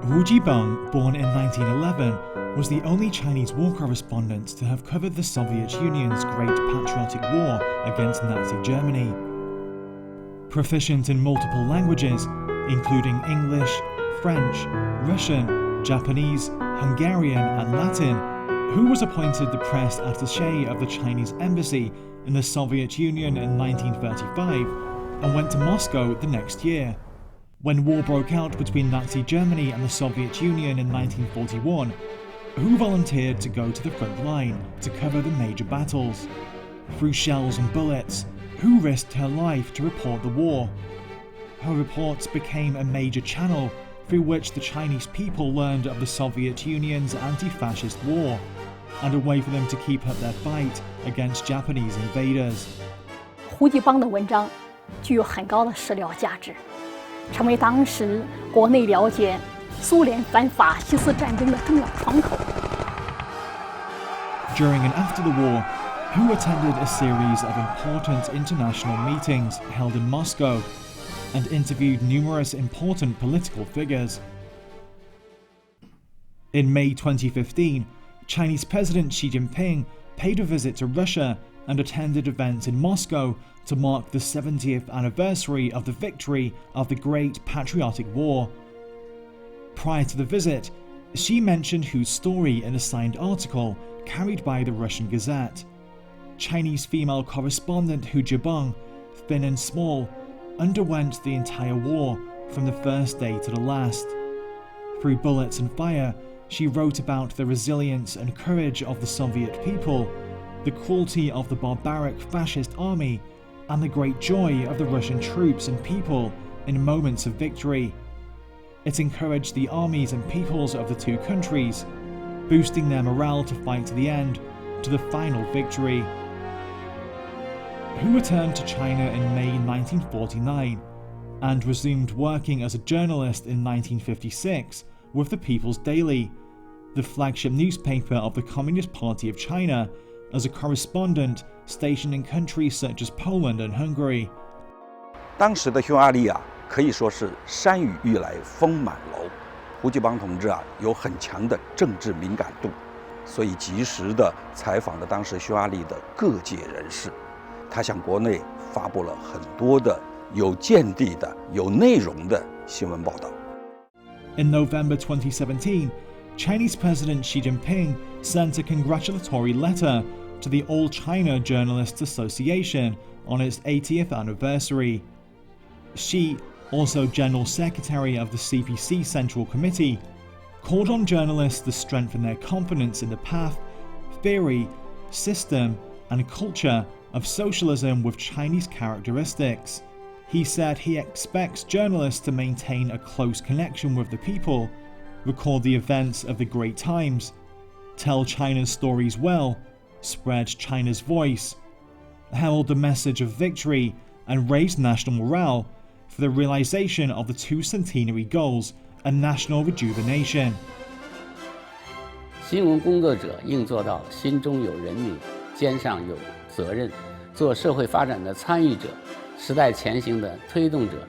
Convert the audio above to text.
Hu Jibang, born in 1911, was the only Chinese war correspondent to have covered the Soviet Union's Great Patriotic War against Nazi Germany. Proficient in multiple languages, including English, French, Russian, Japanese, Hungarian, and Latin, Hu was appointed the press attaché of the Chinese embassy in the Soviet Union in 1935 and went to Moscow the next year. When war broke out between Nazi Germany and the Soviet Union in 1941, Hu volunteered to go to the front line to cover the major battles. Through shells and bullets, Hu risked her life to report the war. Her reports became a major channel through which the Chinese people learned of the Soviet Union's anti-fascist war, and a way for them to keep up their fight against Japanese invaders. 胡继邦的文章具有很高的史料价值，成为当时国内了解苏联反法西斯战争的重要窗口。During and after the war, Hu attended a series of important international meetings held in Moscow and interviewed numerous important political figures. In May 2015, Chinese President Xi Jinping paid a visit to Russia and attended events in Moscow to mark the 70th anniversary of the victory of the Great Patriotic War. Prior to the visit, Xi mentioned Hu's story in a signed article carried by the Russian Gazette. Chinese female correspondent Hu Jibang, thin and small, underwent the entire war from the first day to the last. Through bullets and fire, she wrote about the resilience and courage of the Soviet people, the cruelty of the barbaric fascist army, and the great joy of the Russian troops and people in moments of victory. It encouraged the armies and peoples of the two countries, boosting their morale to fight to the end, to the final victory. Hu returned to China in May 1949 and resumed working as a journalist in 1956 with the People's Daily, the flagship newspaper of the Communist Party of China, as a correspondent stationed in countries such as Poland and Hungary. 当时的匈牙利可以说是山雨欲来风满楼。胡继邦同志有很强的政治敏感度，所以及时地采访了当时匈牙利的各界人士。他向国内发布了很多的有见地的、有内容的新闻报道。In November 2017, Chinese President Xi Jinping sent a congratulatory letter to the All China Journalists Association on its 80th anniversary. Xi, also General Secretary of the CPC Central Committee, called on journalists to strengthen their confidence in the path, theory, system, and culture of socialism with Chinese characteristics. He said he expects journalists to maintain a close connection with the people, record the events of the great times, tell China's stories well, spread China's voice, herald the message of victory, and raise national morale for the realization of the two centenary goals and national rejuvenation. 新闻工作者应做到心中有人民，肩上有责任，做社会发展的参与者，时代前行的推动者，